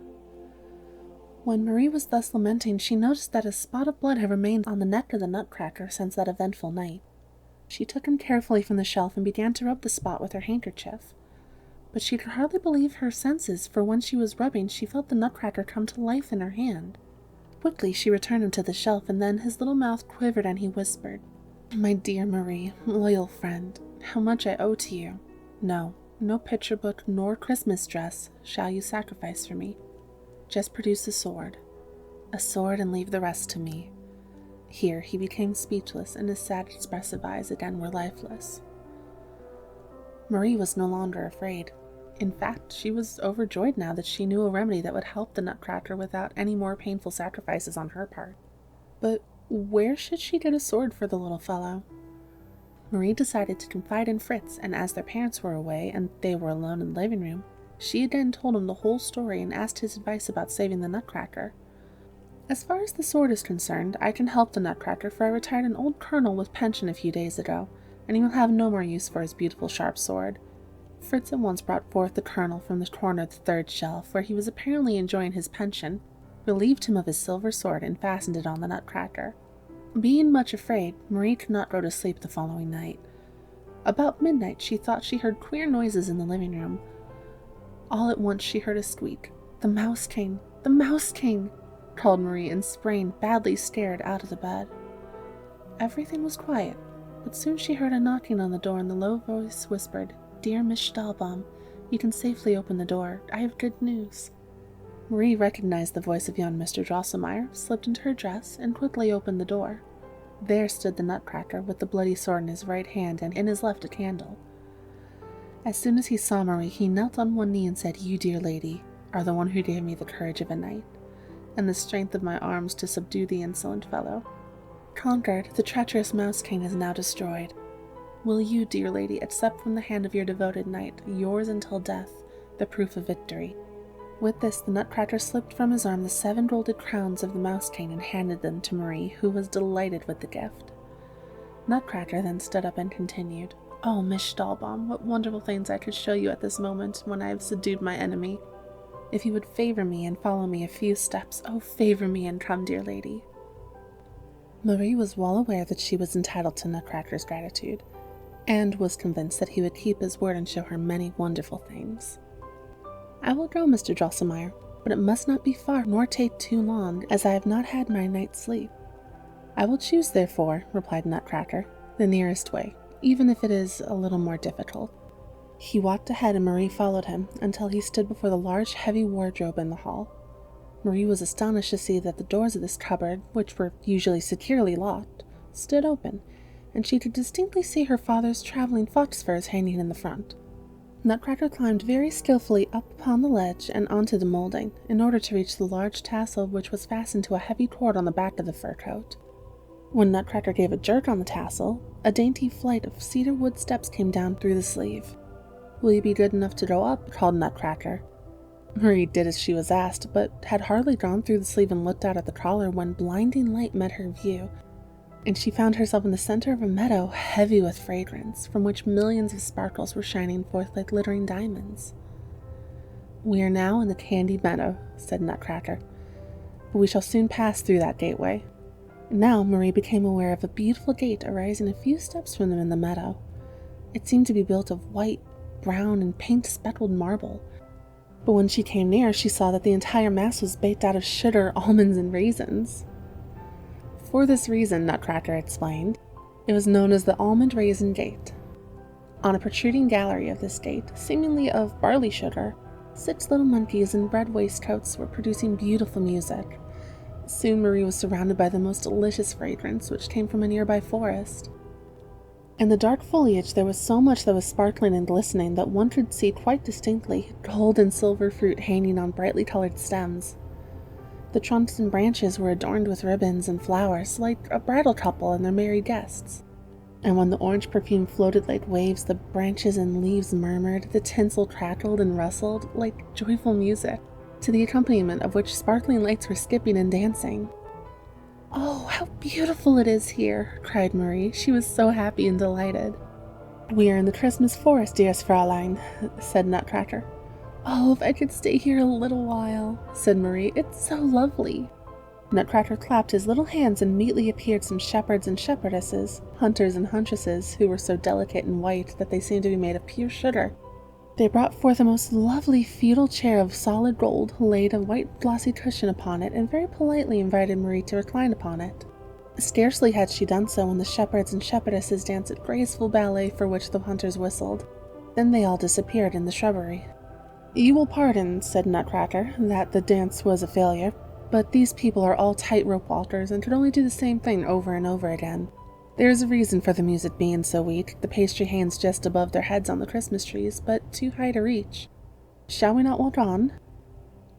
When Marie was thus lamenting, she noticed that a spot of blood had remained on the neck of the Nutcracker since that eventful night. She took him carefully from the shelf and began to rub the spot with her handkerchief. But she could hardly believe her senses, for when she was rubbing, she felt the Nutcracker come to life in her hand. Quickly she returned him to the shelf, and then his little mouth quivered and he whispered, "My dear Marie, loyal friend, how much I owe to you. No picture book nor Christmas dress shall you sacrifice for me. Just produce a sword and leave the rest to me." Here he became speechless, and his sad, expressive eyes again were lifeless. Marie was no longer afraid. In fact, she was overjoyed now that she knew a remedy that would help the Nutcracker without any more painful sacrifices on her part. But where should she get a sword for the little fellow? Marie decided to confide in Fritz, and as their parents were away and they were alone in the living room, she again told him the whole story and asked his advice about saving the Nutcracker. "As far as the sword is concerned, I can help the Nutcracker, for I retired an old colonel with pension a few days ago, and he will have no more use for his beautiful sharp sword. Fritz at once brought forth the colonel from the corner of the third shelf, where he was apparently enjoying his pension, relieved him of his silver sword, and fastened it on the Nutcracker. Being much afraid, Marie could not go to sleep the following night. About midnight she thought she heard queer noises in the living room. All at once she heard a squeak. "The Mouse King! The Mouse King!" called Marie, and sprang, badly scared, out of the bed. Everything was quiet, but soon she heard a knocking on the door, and the low voice whispered, "Dear Miss Stahlbaum, you can safely open the door. I have good news." Marie recognized the voice of young Mr. Drosselmeyer, slipped into her dress, and quickly opened the door. There stood the Nutcracker, with the bloody sword in his right hand and in his left a candle. As soon as he saw Marie, he knelt on one knee and said, "You, dear lady, are the one who gave me the courage of a knight, and the strength of my arms to subdue the insolent fellow. Conquered, the treacherous Mouse King is now destroyed. Will you, dear lady, accept from the hand of your devoted knight, yours until death, the proof of victory?" With this, the Nutcracker slipped from his arm the 7 golden crowns of the Mouse King and handed them to Marie, who was delighted with the gift. Nutcracker then stood up and continued, "Oh, Miss Stahlbaum, what wonderful things I could show you at this moment when I have subdued my enemy. If you would favor me and follow me a few steps, oh, favor me and come, dear lady." Marie was well aware that she was entitled to Nutcracker's gratitude, and was convinced that he would keep his word and show her many wonderful things. "I will go, Mr. Drosselmeyer, but it must not be far, nor take too long, as I have not had my night's sleep." "I will choose, therefore," replied Nutcracker, "the nearest way, even if it is a little more difficult." He walked ahead and Marie followed him, until he stood before the large, heavy wardrobe in the hall. Marie was astonished to see that the doors of this cupboard, which were usually securely locked, stood open, and she could distinctly see her father's traveling fox furs hanging in the front. Nutcracker climbed very skillfully up upon the ledge and onto the molding, in order to reach the large tassel which was fastened to a heavy cord on the back of the fur coat. When Nutcracker gave a jerk on the tassel, a dainty flight of cedar wood steps came down through the sleeve. "Will you be good enough to go up?" called Nutcracker. Marie did as she was asked, but had hardly gone through the sleeve and looked out at the collar when blinding light met her view, and she found herself in the center of a meadow heavy with fragrance, from which millions of sparkles were shining forth like glittering diamonds. "We are now in the candied meadow," said Nutcracker, "but we shall soon pass through that gateway." Now Marie became aware of a beautiful gate arising a few steps from them in the meadow. It seemed to be built of white, brown, and paint-speckled marble, but when she came near she saw that the entire mass was baked out of sugar, almonds, and raisins. For this reason, Nutcracker explained, it was known as the Almond Raisin Gate. On a protruding gallery of this gate, seemingly of barley sugar, 6 little monkeys in red waistcoats were producing beautiful music. Soon Marie was surrounded by the most delicious fragrance which came from a nearby forest. In the dark foliage there was so much that was sparkling and glistening that one could see quite distinctly gold and silver fruit hanging on brightly colored stems. The trunks and branches were adorned with ribbons and flowers, like a bridal couple and their married guests. And when the orange perfume floated like waves, the branches and leaves murmured, the tinsel crackled and rustled like joyful music, to the accompaniment of which sparkling lights were skipping and dancing. "Oh, how beautiful it is here!" cried Marie. She was so happy and delighted. "We are in the Christmas forest, dearest Fräulein," said Nutcracker. "Oh, if I could stay here a little while," said Marie. "It's so lovely." Nutcracker clapped his little hands, and immediately appeared some shepherds and shepherdesses, hunters and huntresses, who were so delicate and white that they seemed to be made of pure sugar. They brought forth a most lovely feudal chair of solid gold, laid a white glossy cushion upon it, and very politely invited Marie to recline upon it. Scarcely had she done so when the shepherds and shepherdesses danced a graceful ballet for which the hunters whistled. Then they all disappeared in the shrubbery. "You will pardon," said Nutcracker, "that the dance was a failure, but these people are all tightrope walkers and could only do the same thing over and over again. There is a reason for the music being so weak. The pastry hangs just above their heads on the Christmas trees, but too high to reach. Shall we not walk on?"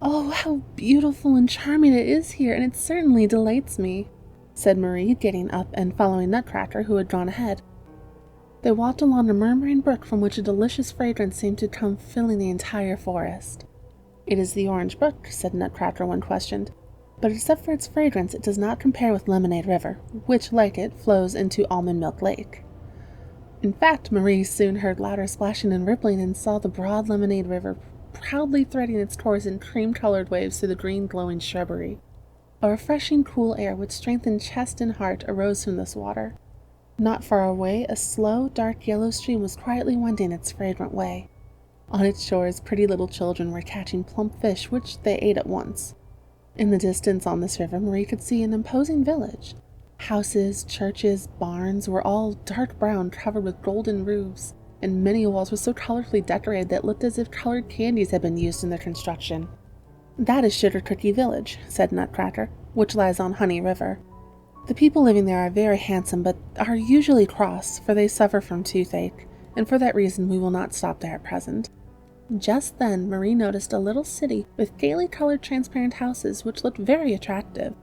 "Oh, how beautiful and charming it is here, and it certainly delights me," said Marie, getting up and following Nutcracker, who had gone ahead. They walked along a murmuring brook from which a delicious fragrance seemed to come filling the entire forest. "It is the Orange Brook," said Nutcracker when questioned, "but except for its fragrance it does not compare with Lemonade River, which, like it, flows into Almond Milk Lake." In fact, Marie soon heard louder splashing and rippling and saw the broad lemonade river proudly threading its course in cream-colored waves through the green glowing shrubbery. A refreshing cool air which strengthened chest and heart arose from this water. Not far away, a slow, dark yellow stream was quietly wending its fragrant way. On its shores, pretty little children were catching plump fish, which they ate at once. In the distance on this river, Marie could see an imposing village. Houses, churches, barns were all dark brown, covered with golden roofs, and many walls were so colorfully decorated that it looked as if colored candies had been used in their construction. "That is Sugar Cookie Village," said Nutcracker, which lies on Honey River. "The people living there are very handsome, but are usually cross, for they suffer from toothache, and for that reason we will not stop there at present." Just then, Marie noticed a little city with gaily colored transparent houses which looked very attractive.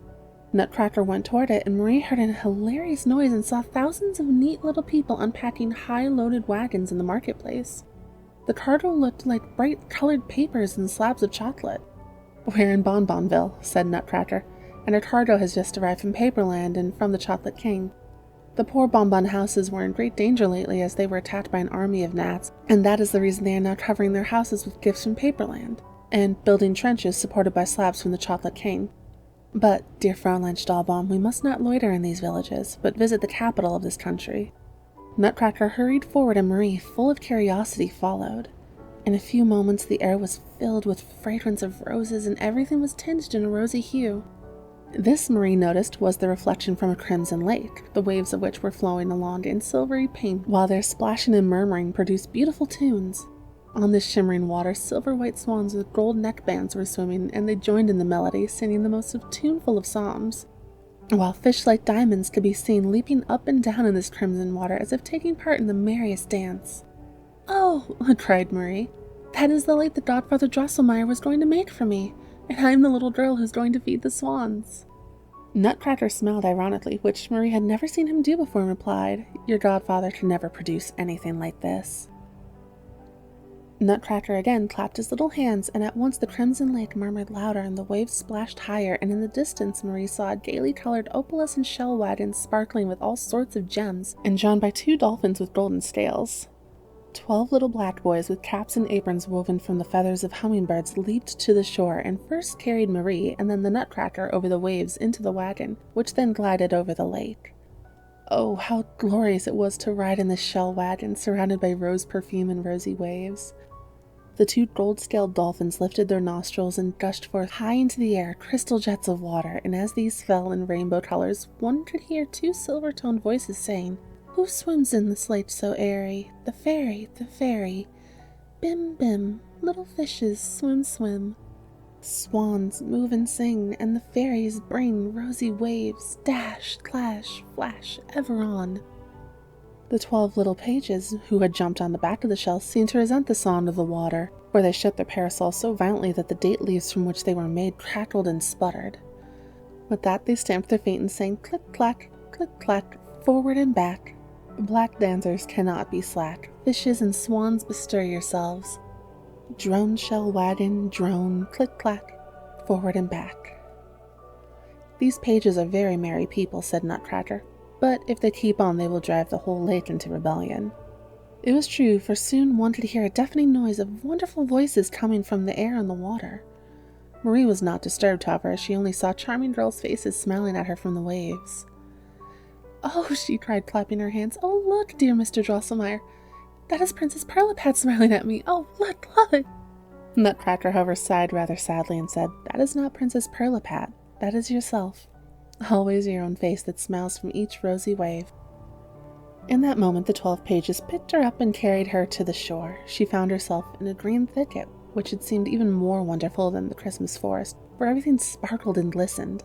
Nutcracker went toward it, and Marie heard an hilarious noise and saw thousands of neat little people unpacking high-loaded wagons in the marketplace. The cargo looked like bright-colored papers and slabs of chocolate. "We're in Bonbonville," said Nutcracker, "and our cargo has just arrived from Paperland and from the Chocolate King. The poor bonbon houses were in great danger lately as they were attacked by an army of gnats, and that is the reason they are now covering their houses with gifts from Paperland, and building trenches supported by slabs from the Chocolate King. But, dear Fräulein Stahlbaum, we must not loiter in these villages, but visit the capital of this country." Nutcracker hurried forward, and Marie, full of curiosity, followed. In a few moments the air was filled with fragrance of roses, and everything was tinged in a rosy hue. This, Marie noticed, was the reflection from a crimson lake, the waves of which were flowing along in silvery pink, while their splashing and murmuring produced beautiful tunes. On this shimmering water, silver-white swans with gold neckbands were swimming, and they joined in the melody, singing the most tuneful of songs, while fish like diamonds could be seen leaping up and down in this crimson water as if taking part in the merriest dance. "Oh," cried Marie, "that is the lake that Godfather Drosselmeyer was going to make for me, and I'm the little girl who's going to feed the swans." Nutcracker smiled ironically, which Marie had never seen him do before, and replied, "Your godfather can never produce anything like this." Nutcracker again clapped his little hands, and at once the crimson lake murmured louder and the waves splashed higher, and in the distance Marie saw a gaily colored opalescent shell wagon sparkling with all sorts of gems and drawn by 2 dolphins with golden scales. 12 little black boys with caps and aprons woven from the feathers of hummingbirds leaped to the shore and first carried Marie and then the Nutcracker over the waves into the wagon, which then glided over the lake. Oh, how glorious it was to ride in this shell wagon, surrounded by rose perfume and rosy waves. The 2 gold-scaled dolphins lifted their nostrils and gushed forth high into the air crystal jets of water, and as these fell in rainbow colors, one could hear 2 silver-toned voices saying, "Who swims in this lake so airy? The fairy, the fairy. Bim, bim, little fishes swim, swim. Swans move and sing, and the fairies bring rosy waves, dash, clash, flash, ever on." The 12 little pages, who had jumped on the back of the shell, seemed to resent the sound of the water, for they shook their parasols so violently that the date leaves from which they were made crackled and sputtered. With that they stamped their feet and sang click-clack, click-clack, forward and back. Black dancers cannot be slack. Fishes and swans, bestir yourselves. Drone, shell wagon, drone, click-clack, forward and back. "These pages are very merry people," said Nutcracker, "but if they keep on they will drive the whole lake into rebellion." It was true, for soon one could hear a deafening noise of wonderful voices coming from the air and the water. Marie was not disturbed, however, as she only saw charming girls' faces smiling at her from the waves. "Oh," she cried, clapping her hands, "oh, look, dear Mr. Drosselmeyer, that is Princess Pirlipat smiling at me. Oh, look, look!" Nutcracker, however, sighed rather sadly and said, "That is not Princess Pirlipat, that is yourself. Always your own face that smiles from each rosy wave." In that moment the 12 pages picked her up and carried her to the shore. She found herself in a green thicket, which had seemed even more wonderful than the Christmas forest, where everything sparkled and glistened.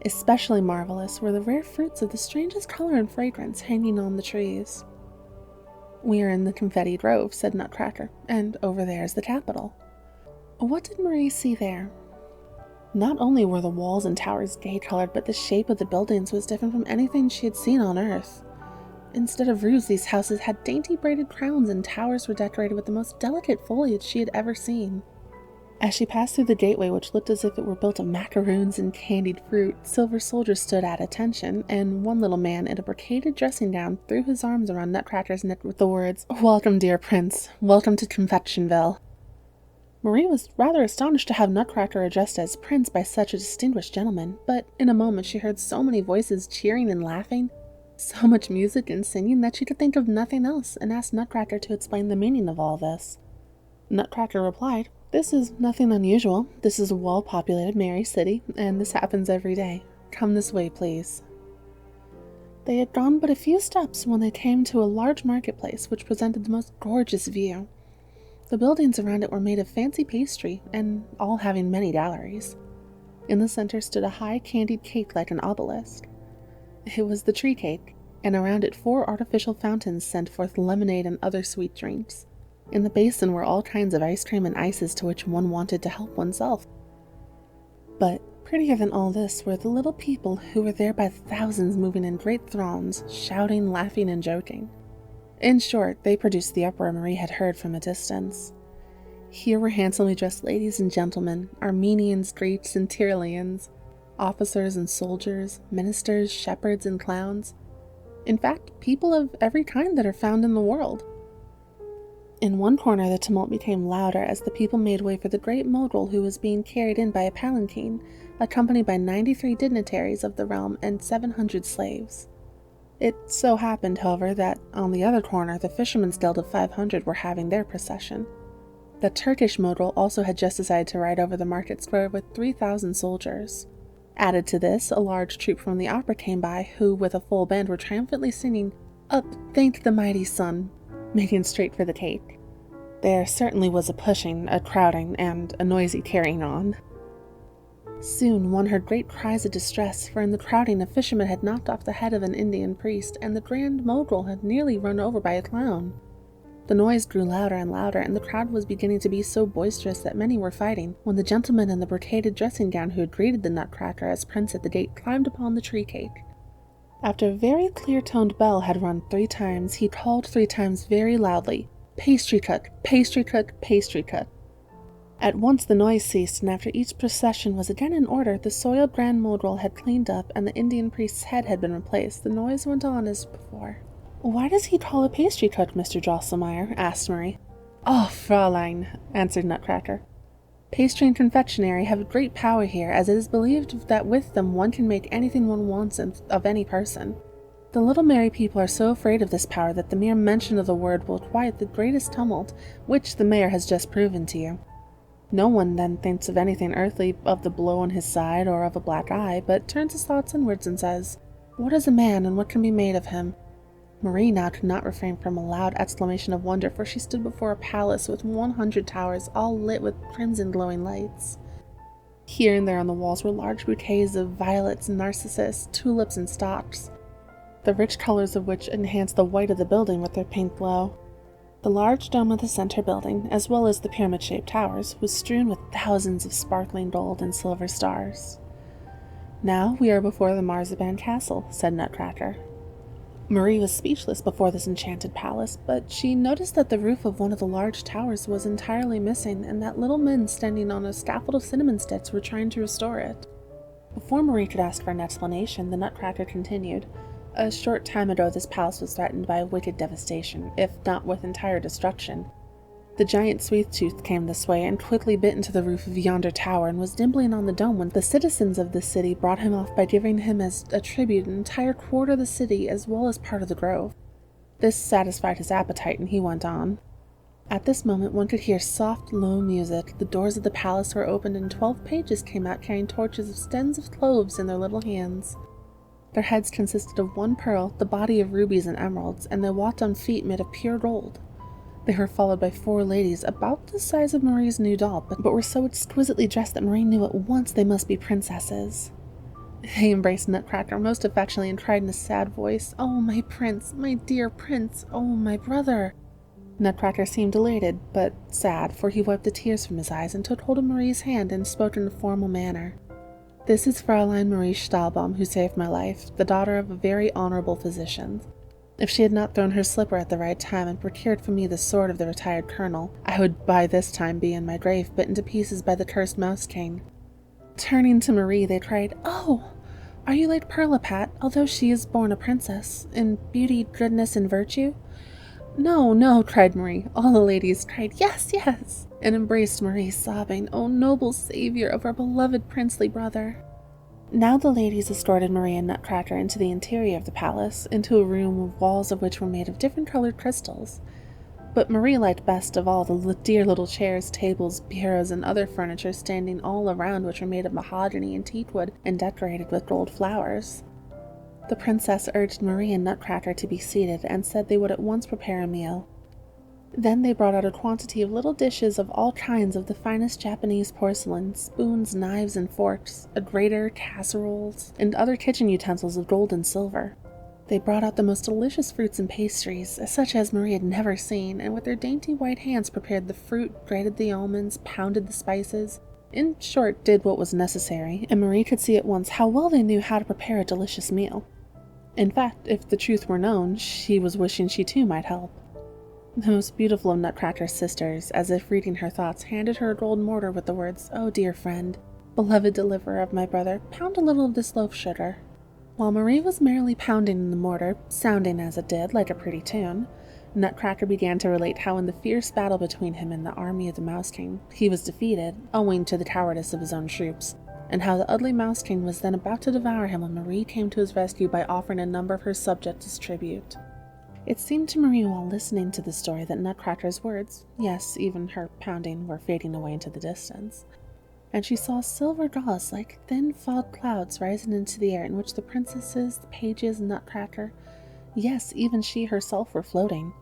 Especially marvelous were the rare fruits of the strangest color and fragrance hanging on the trees. "We are in the Confetti Grove," said Nutcracker, "and over there is the capital." What did Marie see there? Not only were the walls and towers gay-colored, but the shape of the buildings was different from anything she had seen on Earth. Instead of roofs, these houses had dainty braided crowns, and towers were decorated with the most delicate foliage she had ever seen. As she passed through the gateway, which looked as if it were built of macaroons and candied fruit, silver soldiers stood at attention, and one little man in a brocaded dressing gown threw his arms around Nutcracker's neck with the words, "Welcome, dear prince. Welcome to Confectionville." Marie was rather astonished to have Nutcracker addressed as prince by such a distinguished gentleman, but in a moment she heard so many voices cheering and laughing, so much music and singing, that she could think of nothing else, and asked Nutcracker to explain the meaning of all this. Nutcracker replied, "This is nothing unusual. This is a well-populated, merry city, and this happens every day. Come this way, please." They had gone but a few steps when they came to a large marketplace which presented the most gorgeous view. The buildings around it were made of fancy pastry, and all having many galleries. In the center stood a high candied cake like an obelisk. It was the tree cake, and around it 4 artificial fountains sent forth lemonade and other sweet drinks. In the basin were all kinds of ice cream and ices to which one wanted to help oneself. But prettier than all this were the little people who were there by thousands, moving in great throngs, shouting, laughing, and joking. In short, they produced the uproar Marie had heard from a distance. Here were handsomely dressed ladies and gentlemen, Armenians, Greeks, and Tyroleans, officers and soldiers, ministers, shepherds, and clowns. In fact, people of every kind that are found in the world. In one corner the tumult became louder as the people made way for the great mogul who was being carried in by a palanquin, accompanied by 93 dignitaries of the realm and 700 slaves. It so happened, however, that on the other corner the Fishermen's Guild of 500 were having their procession. The Turkish mogul also had just decided to ride over the market square with 3,000 soldiers. Added to this, a large troop from the opera came by, who with a full band were triumphantly singing, "Up, thank the mighty sun," making straight for the cake. There certainly was a pushing, a crowding, and a noisy carrying on. Soon one heard great cries of distress, for in the crowding a fisherman had knocked off the head of an Indian priest, and the grand mogul had nearly run over by a clown. The noise grew louder and louder, and the crowd was beginning to be so boisterous that many were fighting, when the gentleman in the brocaded dressing gown who had greeted the Nutcracker as prince at the gate climbed upon the tree cake. After a very clear-toned bell had rung 3 times, he called 3 times very loudly, "Pastry cook, pastry cook, pastry cook." At once the noise ceased, and after each procession was again in order, the soiled grand mogul had cleaned up, and the Indian priest's head had been replaced, the noise went on as before. "Why does he call a pastry cook, Mr. Drosselmeyer?" asked Marie. "Oh, Fräulein," answered Nutcracker. "Pastry and confectionery have great power here, as it is believed that with them one can make anything one wants of any person. The little merry people are so afraid of this power that the mere mention of the word will quiet the greatest tumult, which the mayor has just proven to you. No one then thinks of anything earthly, of the blow on his side or of a black eye, but turns his thoughts inwards and says, 'What is a man, and what can be made of him?'" Marie now could not refrain from a loud exclamation of wonder, for she stood before a palace with 100 towers, all lit with crimson glowing lights. Here and there on the walls were large bouquets of violets, narcissus, tulips, and stocks, the rich colors of which enhanced the white of the building with their pink glow. The large dome of the center building, as well as the pyramid-shaped towers, was strewn with thousands of sparkling gold and silver stars. "Now we are before the Marzipan Castle," said Nutcracker. Marie was speechless before this enchanted palace, but she noticed that the roof of one of the large towers was entirely missing, and that little men standing on a scaffold of cinnamon sticks were trying to restore it. Before Marie could ask for an explanation, the Nutcracker continued, "A short time ago this palace was threatened by wicked devastation, if not with entire destruction. The giant Sweet-Tooth came this way and quickly bit into the roof of yonder tower and was nibbling on the dome when the citizens of this city brought him off by giving him as a tribute an entire quarter of the city as well as part of the grove. This satisfied his appetite, and he went on. At this moment one could hear soft, low music, the doors of the palace were opened, and 12 pages came out carrying torches of stems of cloves in their little hands. Their heads consisted of 1 pearl, the body of rubies and emeralds, and they walked on feet made of pure gold. They were followed by 4 ladies, about the size of Marie's new doll, but were so exquisitely dressed that Marie knew at once they must be princesses. They embraced Nutcracker most affectionately and cried in a sad voice, "Oh, my prince, my dear prince, oh, my brother!" Nutcracker seemed elated, but sad, for he wiped the tears from his eyes and took hold of Marie's hand and spoke in a formal manner. "This is Fräulein Marie Stahlbaum, who saved my life, the daughter of a very honorable physician. If she had not thrown her slipper at the right time and procured for me the sword of the retired colonel, I would by this time be in my grave, bitten to pieces by the cursed mouse king. Turning to Marie, they cried, "Oh, are you like Pirlipat, although she is born a princess, in beauty, goodness, and virtue?" "No, no," cried Marie. All the ladies cried, "Yes, yes," and embraced Marie, sobbing, "O noble savior of our beloved princely brother." Now the ladies escorted Marie and Nutcracker into the interior of the palace, into a room the walls of which were made of different colored crystals. But Marie liked best of all the dear little chairs, tables, bureaus, and other furniture standing all around, which were made of mahogany and teakwood and decorated with gold flowers. The princess urged Marie and Nutcracker to be seated and said they would at once prepare a meal. Then they brought out a quantity of little dishes of all kinds of the finest Japanese porcelain, spoons, knives, and forks, a grater, casseroles, and other kitchen utensils of gold and silver. They brought out the most delicious fruits and pastries, such as Marie had never seen, and with their dainty white hands prepared the fruit, grated the almonds, pounded the spices, in short, did what was necessary, and Marie could see at once how well they knew how to prepare a delicious meal. In fact, if the truth were known, she was wishing she too might help. The most beautiful of Nutcracker's sisters, as if reading her thoughts, handed her a gold mortar with the words, "Oh, dear friend, beloved deliverer of my brother, pound a little of this loaf sugar." While Marie was merrily pounding in the mortar, sounding as it did like a pretty tune, Nutcracker began to relate how in the fierce battle between him and the army of the Mouse King, he was defeated, owing to the cowardice of his own troops, and how the ugly Mouse King was then about to devour him when Marie came to his rescue by offering a number of her subjects as tribute. It seemed to Marie while listening to the story that Nutcracker's words, yes, even her pounding, were fading away into the distance, and she saw silver gauze like thin fog clouds rising into the air in which the princesses, the pages, and Nutcracker, yes, even she herself were floating.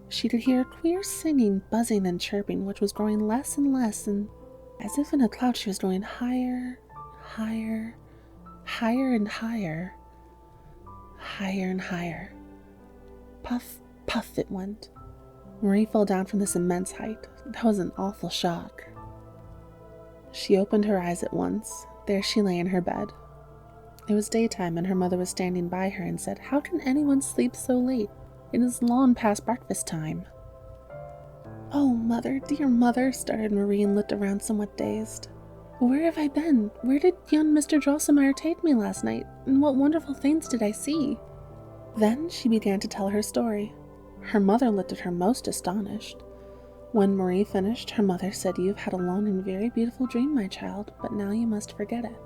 She could hear a queer singing, buzzing, and chirping, which was growing less and less, and as if in a cloud she was going higher, higher, higher and higher, higher and higher. Puff, puff it went. Marie fell down from this immense height. That was an awful shock. She opened her eyes at once. There she lay in her bed. It was daytime, and her mother was standing by her and said, "How can anyone sleep so late? It is long past breakfast time." "Oh, mother, dear mother," started Marie and looked around somewhat dazed. "Where have I been? Where did young Mr. Drosselmeyer take me last night? And what wonderful things did I see?" Then she began to tell her story. Her mother looked at her most astonished. When Marie finished, her mother said, "You have had a long and very beautiful dream, my child, but now you must forget it."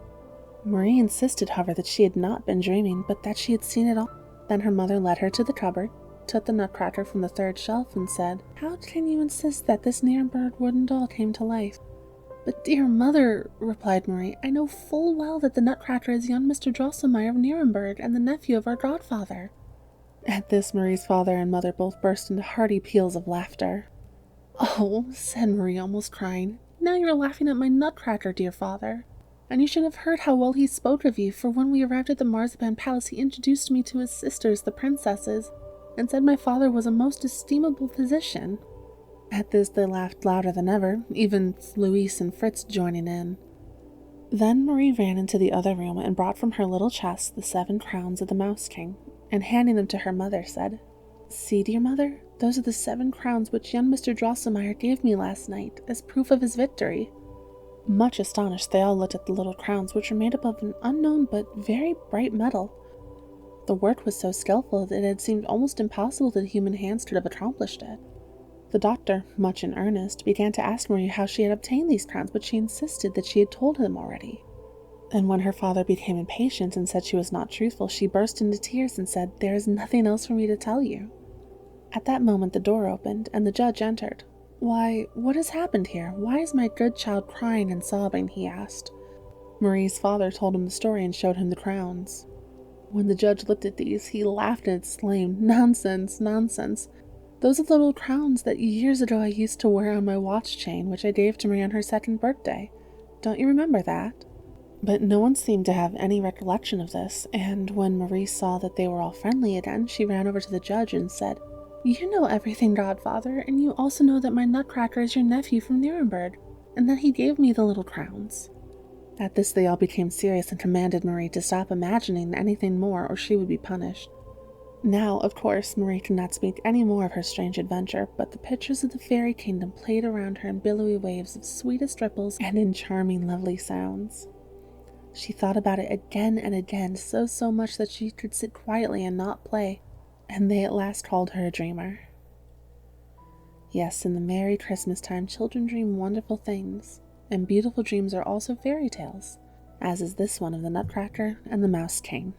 Marie insisted, however, that she had not been dreaming, but that she had seen it all. Then her mother led her to the cupboard, took the Nutcracker from the third shelf, and said, "How can you insist that this Nuremberg wooden doll came to life?" "But dear mother," replied Marie, "I know full well that the Nutcracker is young Mr. Drosselmeyer of Nuremberg and the nephew of our godfather." At this, Marie's father and mother both burst into hearty peals of laughter. "Oh," said Marie, almost crying, "now you are laughing at my Nutcracker, dear father. And you should have heard how well he spoke of you, for when we arrived at the Marzipan Palace he introduced me to his sisters, the princesses, and said my father was a most estimable physician." At this they laughed louder than ever, even Louise and Fritz joining in. Then Marie ran into the other room and brought from her little chest the 7 crowns of the Mouse King, and handing them to her mother said, "See, dear mother, those are the 7 crowns which young Mr. Drosselmeyer gave me last night, as proof of his victory." Much astonished, they all looked at the little crowns, which were made up of an unknown but very bright metal. The work was so skillful that it had seemed almost impossible that human hands could have accomplished it. The doctor, much in earnest, began to ask Marie how she had obtained these crowns, but she insisted that she had told him already. And when her father became impatient and said she was not truthful, she burst into tears and said, "There is nothing else for me to tell you." At that moment the door opened, and the judge entered. "Why, what has happened here? Why is my good child crying and sobbing?" he asked. Marie's father told him the story and showed him the crowns. When the judge looked at these, he laughed and exclaimed, "Nonsense, nonsense! Those are the little crowns that years ago I used to wear on my watch chain, which I gave to Marie on her 2nd birthday. Don't you remember that?" But no one seemed to have any recollection of this, and when Marie saw that they were all friendly again, she ran over to the judge and said, "You know everything, godfather, and you also know that my Nutcracker is your nephew from Nuremberg, and that he gave me the little crowns." At this they all became serious and commanded Marie to stop imagining anything more or she would be punished. Now, of course, Marie could not speak any more of her strange adventure, but the pictures of the fairy kingdom played around her in billowy waves of sweetest ripples and in charming, lovely sounds. She thought about it again and again, so much that she could sit quietly and not play, and they at last called her a dreamer. Yes, in the merry Christmas time, children dream wonderful things, and beautiful dreams are also fairy tales, as is this one of the Nutcracker and the Mouse King.